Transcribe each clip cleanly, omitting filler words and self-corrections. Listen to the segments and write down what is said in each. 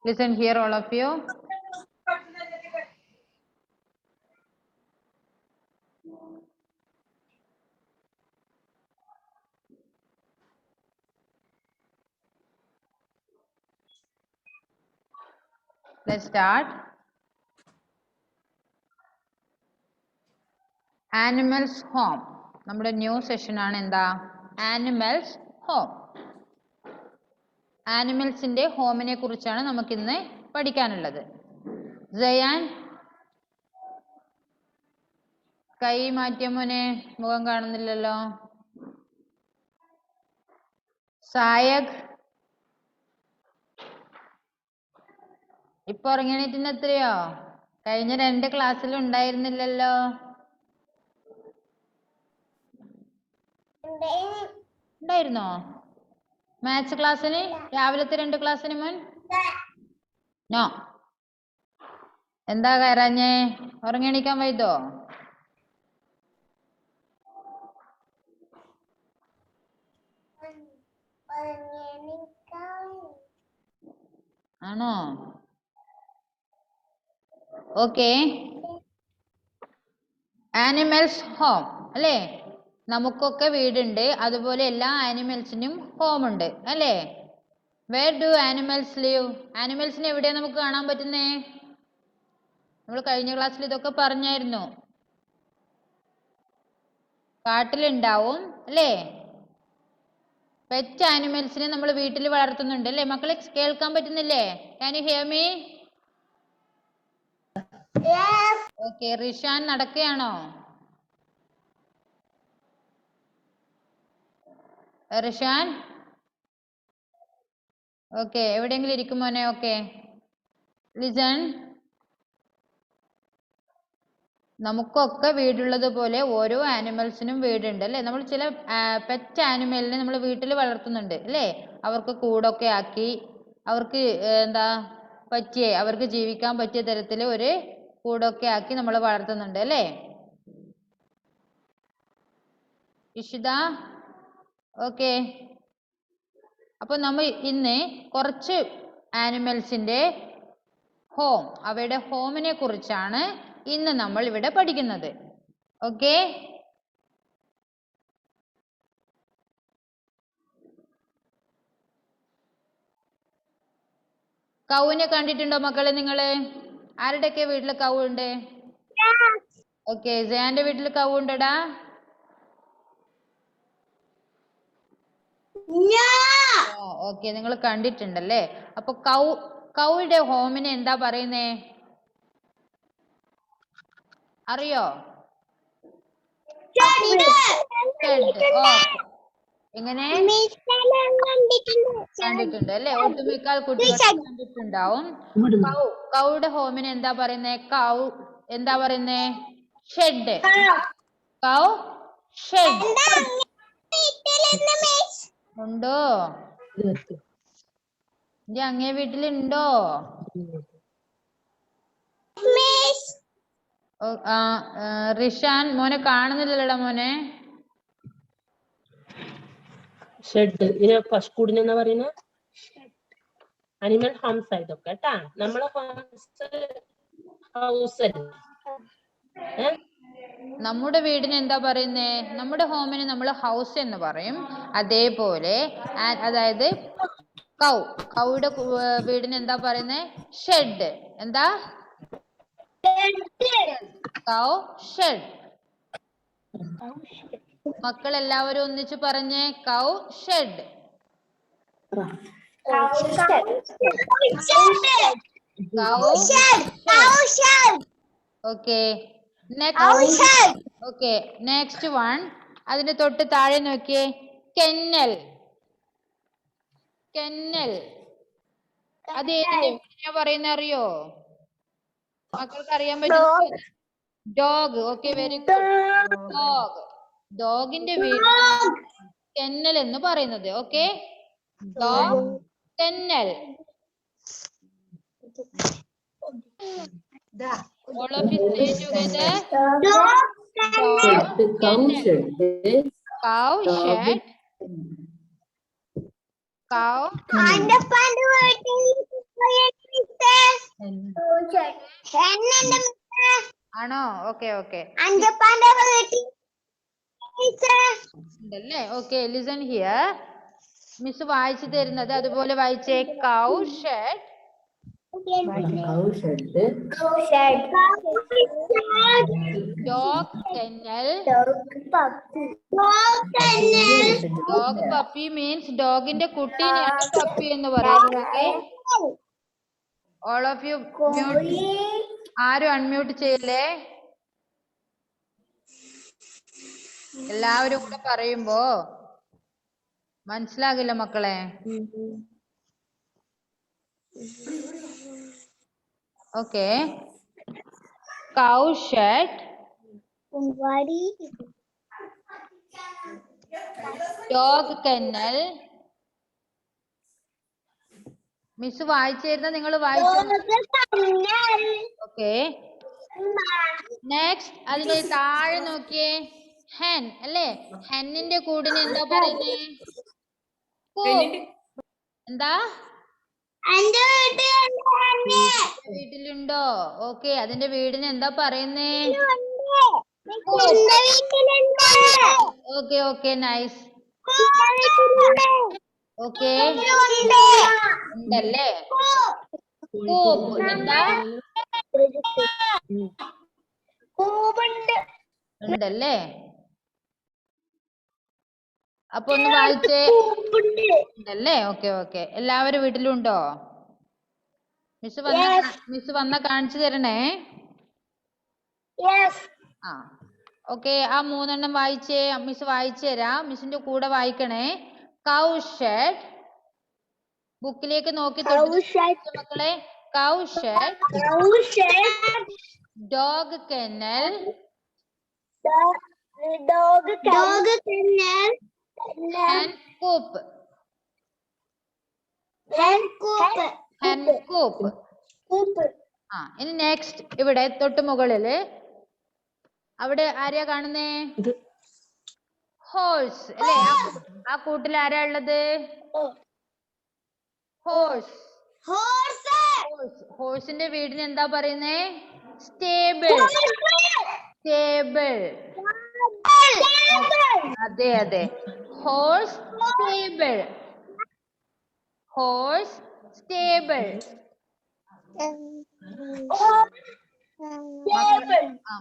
Listen here, all of you. Let's start. Animals home. നമ്മുടെ new session ആണ് എന്താ? Animals home. ആനിമൽസിന്റെ ഹോമിനെ കുറിച്ചാണ് നമുക്ക് ഇന്ന് പഠിക്കാനുള്ളത്. സയാൻ കൈ മാറ്റിയ മോനെ, മുഖം കാണുന്നില്ലല്ലോ. സായക് ഇപ്പൊ ഉറങ്ങിണീറ്റിന് എത്രയോ? കഴിഞ്ഞ 2 ക്ലാസ്സിലും ഉണ്ടായിരുന്നില്ലല്ലോ. ഉണ്ടായിരുന്നോ? മാത്സ് ക്ലാസ്സിന് രാവിലത്തെ 2 ക്ലാസ്സിന് മുൻ? നോ. എന്താ കയറാഞ്ഞേ? ഉറങ്ങിണീക്കാൻ വൈതോ? ആണോ? ഓക്കെ. ആനിമൽസ് ഹോം അല്ലേ? നമുക്കൊക്കെ വീടുണ്ട്, അതുപോലെ എല്ലാ ആനിമൽസിനും ഹോം ഉണ്ട് അല്ലേ? Where do animals live? ആനിമൽസിനെ എവിടെയാ നമുക്ക് കാണാൻ പറ്റുന്നേ? നമ്മൾ കഴിഞ്ഞ ക്ലാസ്സിൽ ഇതൊക്കെ പറഞ്ഞായിരുന്നു. കാട്ടിലുണ്ടാവും അല്ലേ? പെറ്റ് ആനിമൽസിനെ നമ്മൾ വീട്ടിൽ വളർത്തുന്നുണ്ട് അല്ലേ? മക്കളെ കേൾക്കാൻ പറ്റുന്നില്ലേ? Can you hear me? Okay. Rishan നടക്കുകയാണോ? റിഷാൻ ഓക്കെ. എവിടെയെങ്കിലും ഇരിക്കും മോനെ. ഓക്കെ. ലിസൺ. നമുക്കൊക്കെ വീടുള്ളത് പോലെ ഓരോ ആനിമൽസിനും വീടുണ്ട് അല്ലേ? നമ്മൾ ചില പെറ്റ് ആനിമലിനെ നമ്മൾ വീട്ടിൽ വളർത്തുന്നുണ്ട് അല്ലേ? അവർക്ക് കൂടൊക്കെ ആക്കി അവർക്ക് എന്താ പറ്റിയേ അവർക്ക് ജീവിക്കാൻ പറ്റിയ തരത്തിൽ ഒരു കൂടൊക്കെ ആക്കി നമ്മൾ വളർത്തുന്നുണ്ട് അല്ലേ? ഇഷിത ഓക്കെ. അപ്പൊ നമ്മൾ ഇന്ന് കുറച്ച് ആനിമൽസിന്റെ ഹോം, അവയുടെ ഹോമിനെ കുറിച്ചാണ് ഇന്ന് നമ്മൾ ഇവിടെ പഠിക്കുന്നത്. ഓക്കെ. കൗവിനെ കണ്ടിട്ടുണ്ടോ മക്കളെ നിങ്ങള്? ആരുടെയൊക്കെ വീട്ടില് കൗ ഉണ്ട്? ഓക്കെ. സയാന്റെ വീട്ടിൽ കൗ ഉണ്ടടാ? ഓക്കെ. നിങ്ങൾ കണ്ടിട്ടുണ്ടല്ലേ? അപ്പൊ കൗയുടെ ഹോമിനെ എന്താ പറയുന്നേ? അറിയോ? എങ്ങനെ? കണ്ടിട്ടുണ്ട് അല്ലേ? ഒട്ടുമിക്ക കുട്ടികളും കണ്ടിട്ടുണ്ടാവും. കൗയുടെ ഹോമിനെ എന്താ പറയുന്നേ? കൗ എന്താ പറയുന്നേ? ഷെഡ്. കൗ ഷെഡ്. ഉണ്ടോ? അങ്ങേ വീട്ടിലുണ്ടോ? റിഷാൻ മോനെ കാണുന്നില്ലല്ലോടാ മോനെ. ഷെഡ് ഇതിനെ പശുക്കൂടിന് എന്നാ പറയുന്നത്? അനിമൽ ഹോംസ് ആയിട്ടൊക്കെ കേട്ടാ. നമ്മളെ ഹൗസ് നമ്മുടെ വീടിന് എന്താ പറയുന്നേ? നമ്മുടെ ഹോമിന് നമ്മൾ ഹൗസ് എന്ന് പറയും. അതേപോലെ അതായത് കൗയുടെ വീടിന് എന്താ പറയുന്നേ? ഷെഡ്. എന്താ? കൗ ഷെഡ്. മക്കൾ എല്ലാവരും ഒന്നിച്ച് പറഞ്ഞേ, കൗ ഷെഡ്. ഓക്കെ. Next one. അതിന്റെ തൊട്ട് താഴെ നോക്കിയേ. കെന്നൽ. കെന്നൽ അത് ഏതിന്റെ വീടിനാ പറയുന്ന അറിയോ? മക്കൾക്ക് അറിയാൻ പറ്റും? Dog. Okay, very good. Dog. ഡോഗിന്റെ വീട് കെന്നൽ എന്ന് പറയുന്നത്. Okay. Dog kennel. All of you say together. Dog kennel. Cow shed. Cow. ആണോ? ഓക്കെ ഓക്കെ ഉണ്ടല്ലേ. Okay, listen here. മിസ് വായിച്ചു തരുന്നത് അതുപോലെ വായിച്ചേ. Cow shed, dog kennel. Dog puppy means ഡോഗിന്റെ കുട്ടീനെയാണ് പപ്പി എന്ന് പറയുന്നത്. All of you mute. ആരും അൺമ്യൂട്ട് ചെയ്യല്ലേ. എല്ലാവരും കൂടെ പറയുമ്പോ മനസ്സിലാകില്ല മക്കളെ. Okay. Cow shed, dog kennel. Miss വായിച്ചു തരുന്ന നിങ്ങൾ വായിച്ചു. ഓക്കെ. നെക്സ്റ്റ് അതിന് താഴെ നോക്കിയേ. ഹെൻ അല്ലേ? ഹെന്നിന്റെ കൂടിന് എന്താ പറയുന്നേ? എന്താ? വീട്ടിലുണ്ടോ? ഓക്കെ, അതിന്റെ വീടിന് എന്താ പറയുന്നേ? Okay okay, nice. ഓക്കെ, ഉണ്ടല്ലേ. കൂപ്പ് എന്താ? ഉണ്ടല്ലേ. അപ്പൊ ഒന്ന് വായിച്ചേ. ഉണ്ടല്ലേ. ഓക്കെ ഓക്കെ, എല്ലാവരും വീട്ടിലുണ്ടോ? മിസ് വന്ന കാണിച്ചു തരണേ. ആ ഓക്കെ, ആ 3 എണ്ണം വായിച്ചേ. മിസ് വായിച്ചു തരാം, മിസ്സിന്റെ കൂടെ വായിക്കണേ. കൗ ഷെഡ്, ബുക്കിലേക്ക് നോക്കി മക്കളെ. Cow shed, dog kennel, hen coop. hen coop. ആ ഇനി നെക്സ്റ്റ് ഇവിടെ തൊട്ട് മുകളില് അവിടെ ആരെയാ കാണുന്നേ? ഹോഴ്സ് അല്ലേ? ആ കൂട്ടിൽ ആരാ ഉള്ളത്? ഹോഴ്സ്. ഹോഴ്സിന്റെ വീടിന് എന്താ പറയുന്നേ? സ്റ്റേബിൾ. സ്റ്റേബിൾ. അതെ അതെ, ഹോഴ്സ് സ്റ്റേബിൾ. Horse stable.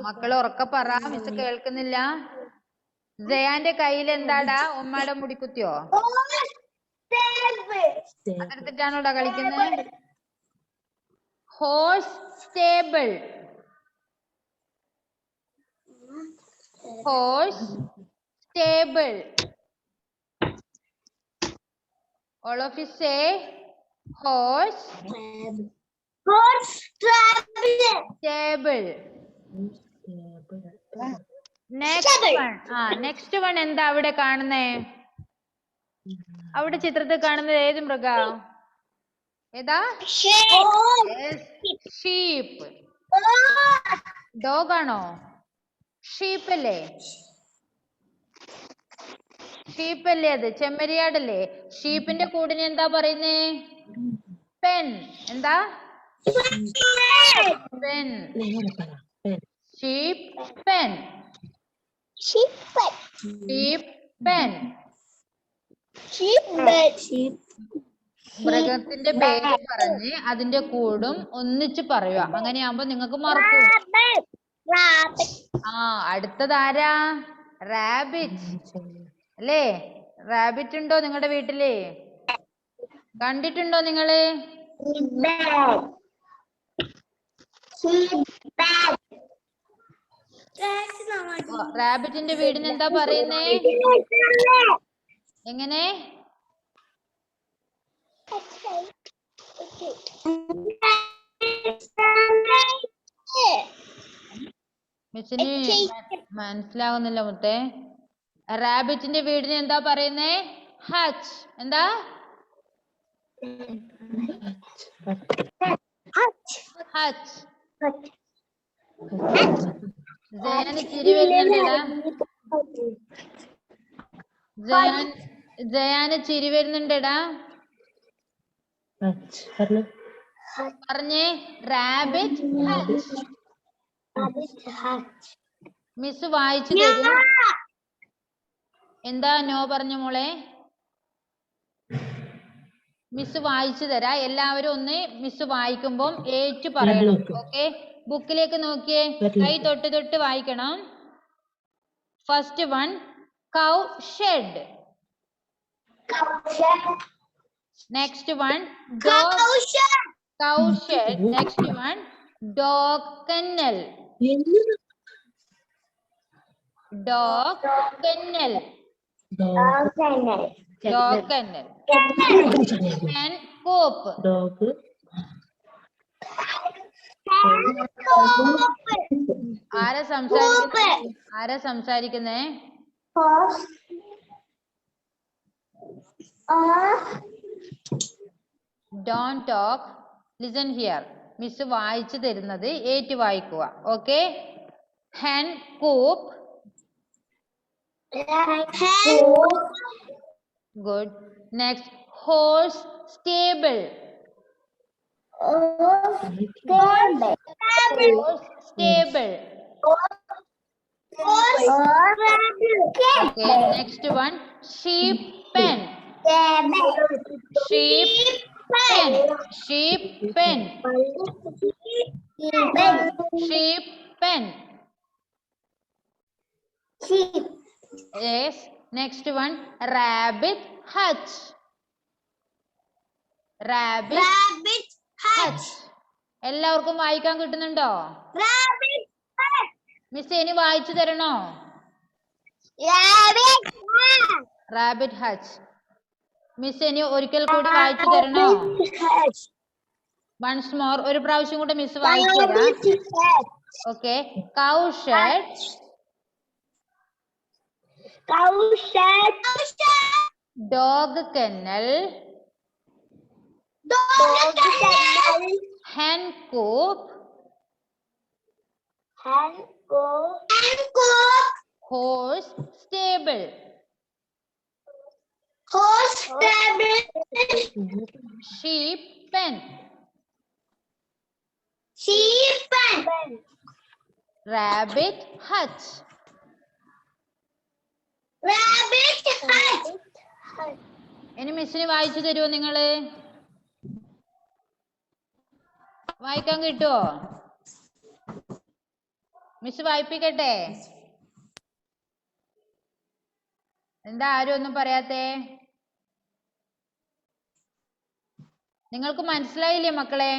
മക്കൾ ഉറക്കെ പറ, മിസ് കേൾക്കുന്നില്ല. ജയാന്റെ കയ്യിൽ എന്താടാ? ഉമ്മയുടെ മുടിക്കുത്തിയോ? അതെടുത്തിട്ടാണോടാ കളിക്കുന്നത്? Horse stable. Horse stable. All of you say horse stable. Next one എന്താ അവിടെ കാണുന്നേ? അവിടെ ചിത്രത്തിൽ കാണുന്നത് ഏത് മൃഗ? ഏതാ? ഷീപ്പ്. ഡോഗ് ആണോ? ഷീപ്പ് അല്ലേ? ഷീപ്പ് അല്ലേ അത്? ചെമ്മരിയാടല്ലേ? ഷീപ്പിന്റെ കൂടിന് എന്താ പറയുന്നേ? പെൻ. എന്താ? Pen. Sheep pen. Sheep pen. മൃഗത്തിന്റെ പേര് പറഞ്ഞ് അതിന്റെ കൂടും ഒന്നിച്ച് പറയുക. അങ്ങനെയാകുമ്പോ നിങ്ങൾക്ക് മറക്കും. അടുത്തതാരാ? റാബിറ്റ് അല്ലേ? റാബിറ്റ് ഉണ്ടോ നിങ്ങളുടെ വീട്ടില്? കണ്ടിട്ടുണ്ടോ നിങ്ങള്? റാബിറ്റിന്റെ വീടിന് എന്താ പറയുന്നേ? എങ്ങനെ? മിസ്സിന് മനസ്സിലാവുന്നില്ല മുത്തേ. റാബിറ്റിന്റെ വീടിന് എന്താ പറയുന്നേ? ഹച്ച്. എന്താ? ഹച്ച്. ജയാന് ചിരി വരുന്നുണ്ടടാ. ജയാന് ചിരി വരുന്നുണ്ടടാ. പറഞ്ഞേ റാബിറ്റ് ഹച്ച്. മിസ് വായിച്ചു തരും. എന്താ നോ പറഞ്ഞ മോളെ? മിസ് വായിച്ചു തരാ. എല്ലാവരും ഒന്ന് മിസ് വായിക്കുമ്പം ഏറ്റു പറയണം. ഓക്കെ, ബുക്കിലേക്ക് നോക്കിയേ, കൈ തൊട്ട് തൊട്ട് വായിക്കണം. First one cow shed. Next one dog cow shed. Next one dog kennel. Dog kennel. Dog kennel. hen coop. ആരാ സംസാരിക്കുന്നേ? Don't talk. Listen here. Miss വായിച്ചു തരുന്നത് ഏറ്റു വായിക്കുക. Okay, hen coop. Good. Next, horse stable. Horse stable. Okay. Next one, sheep pen. Sheep pen. Sheep pen. Sheep pen. Yes. Next one, rabbit hutch. Rabbit hutch. എല്ലാവർക്കും വായിക്കാൻ കിട്ടുന്നുണ്ടോ? Miss ഇനി വായിച്ചു തരണോ? Rabbit H. മിസ് ഇനി ഒരിക്കൽ കൂടി വായിച്ചു തരണോ? വൺസ് മോർ, ഒരു പ്രാവശ്യം കൂടെ മിസ് വായിച്ചു തരാം. Okay, cow shed. Dog kennel. hen coop. Horse stable. Sheep pen. Rabbit hutch. ഇനി മിസ്സിന് വായിച്ചു തരുമോ? നിങ്ങള് വായിക്കാൻ കിട്ടുമോ? മിസ് വായിപ്പിക്കട്ടെ? എന്താ ആരും ഒന്നും പറയാത്തേ? നിങ്ങൾക്ക് മനസ്സിലായില്ലേ മക്കളെ?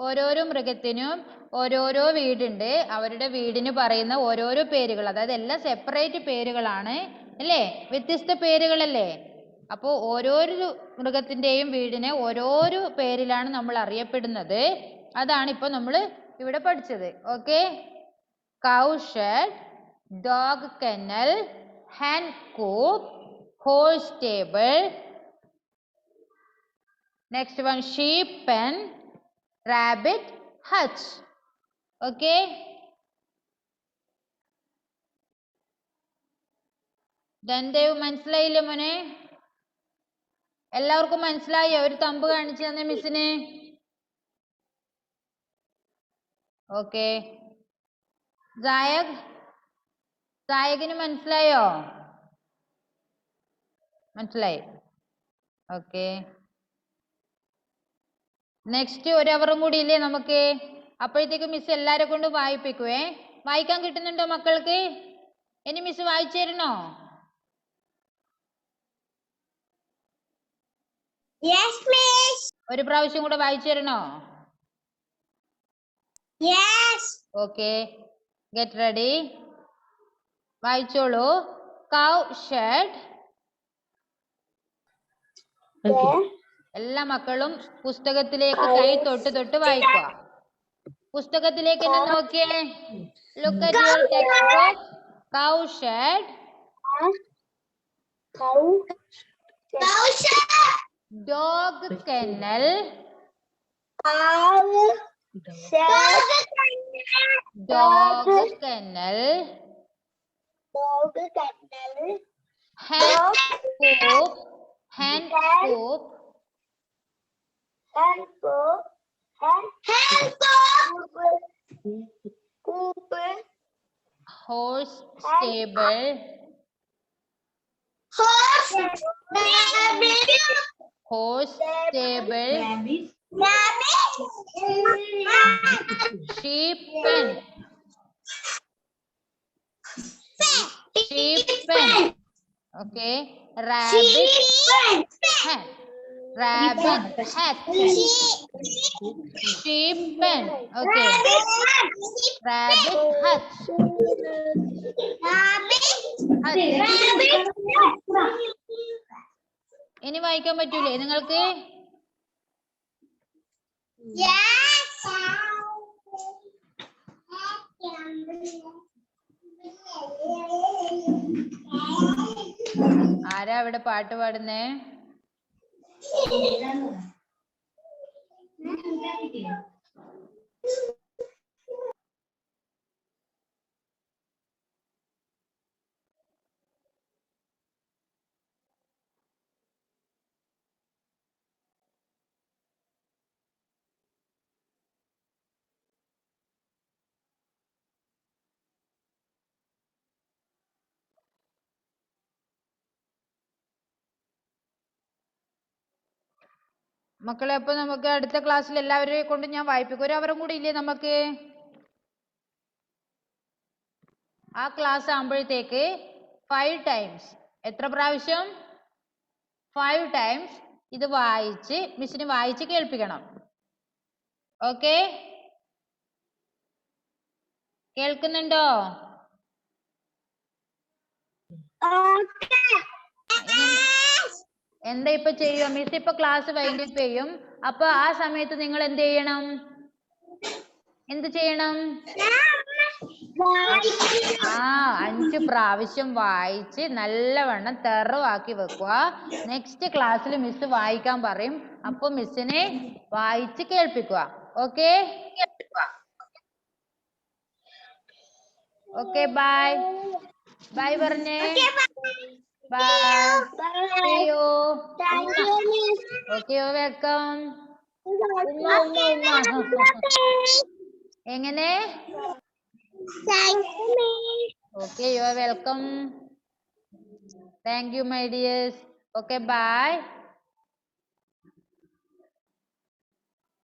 ഓരോരോ മൃഗത്തിനും ഓരോരോ വീടുണ്ട്. അവരുടെ വീടിന് പറയുന്ന ഓരോരോ പേരുകൾ, അതായത് എല്ലാം സെപ്പറേറ്റ് പേരുകളാണ് അല്ലേ? വ്യത്യസ്ത പേരുകളല്ലേ? അപ്പോൾ ഓരോരോ മൃഗത്തിന്റെയും വീടിനെ ഓരോരോ പേരിലാണ് നമ്മൾ അറിയപ്പെടുന്നത്. അതാണ് ഇപ്പൊ നമ്മൾ ഇവിടെ പഠിച്ചത്. Okay, cow shed, dog kennel, hen coop, horse stable. Next one, sheep pen, rabbit hutch. Okay, Dev മനസ്സിലായില്ലേ മോനെ? എല്ലാവർക്കും മനസ്സിലായോ? ഒരു തമ്പ് കാണിച്ചു തന്നെ മിസ്സിന്. ഓക്കെ, സായകിന് മനസ്സിലായോ? മനസ്സിലായി. ഓക്കെ, നെക്സ്റ്റ് ഒരു അവറും കൂടി ഇല്ലേ നമുക്ക്? അപ്പോഴത്തേക്ക് മിസ് എല്ലാരെ കൊണ്ട് വായിപ്പിക്കുവേ. വായിക്കാൻ കിട്ടുന്നുണ്ടോ മക്കൾക്ക്? ഇനി മിസ് വായിച്ചു തരണോ? ഒരു പ്രാവശ്യം കൂടെ വായിച്ചു തരണോ? Okay, get ready. വായിച്ചോളൂ. Cow shed. എല്ലാ മക്കളും പുസ്തകത്തിലേക്ക് കൈ തൊട്ട് തൊട്ട് വായിക്കുക. പുസ്തകത്തിലേക്ക് തന്നെ നോക്കിയേ. Look at your text book. Cow shed. Dog kennel. Dog kennel. hen coop. Hen coop. horse stable, horse stable, sheep pen, sheep pen, okay, rabbit hat, rabbit hat, sheep pen, okay, rabbit hut, hut. ഇനി വായിക്കാൻ പറ്റൂലേ നിങ്ങൾക്ക്? ആരാ അവിടെ പാട്ട് പാടുന്നേ? മക്കളെ, അപ്പൊ നമുക്ക് അടുത്ത ക്ലാസ്സിൽ എല്ലാവരെയും കൊണ്ട് ഞാൻ വായിപ്പിക്കും. ഒരു അവരും കൂടി ഇല്ലേ നമുക്ക്? ആ ക്ലാസ് ആകുമ്പോഴത്തേക്ക് 5 ടൈംസ്, എത്ര പ്രാവശ്യം? 5 ടൈംസ് ഇത് വായിച്ച് മിസ്സിന് വായിച്ച് കേൾപ്പിക്കണം. ഓക്കെ, കേൾക്കുന്നുണ്ടോ? എന്താ ഇപ്പൊ ചെയ്യുക? മിസ് ഇപ്പൊ ക്ലാസ് വൈൻഡപ്പ് ചെയ്യും. അപ്പൊ ആ സമയത്ത് നിങ്ങൾ എന്ത് ചെയ്യണം? എന്ത് ചെയ്യണം? 5 പ്രാവശ്യം വായിച്ച് നല്ലവണ്ണം തെറവാക്കി വെക്കുക. നെക്സ്റ്റ് ക്ലാസ്സിൽ മിസ് വായിക്കാൻ പറയും. അപ്പൊ മിസ്സിനെ വായിച്ച് കേൾപ്പിക്കുക. ഓക്കെ ഓക്കെ, ബൈ ബൈ പറഞ്ഞേ. By. See you. Okay, you're welcome. എങ്ങനെ? Okay, you are welcome. Thank you, my dears. Okay, bye.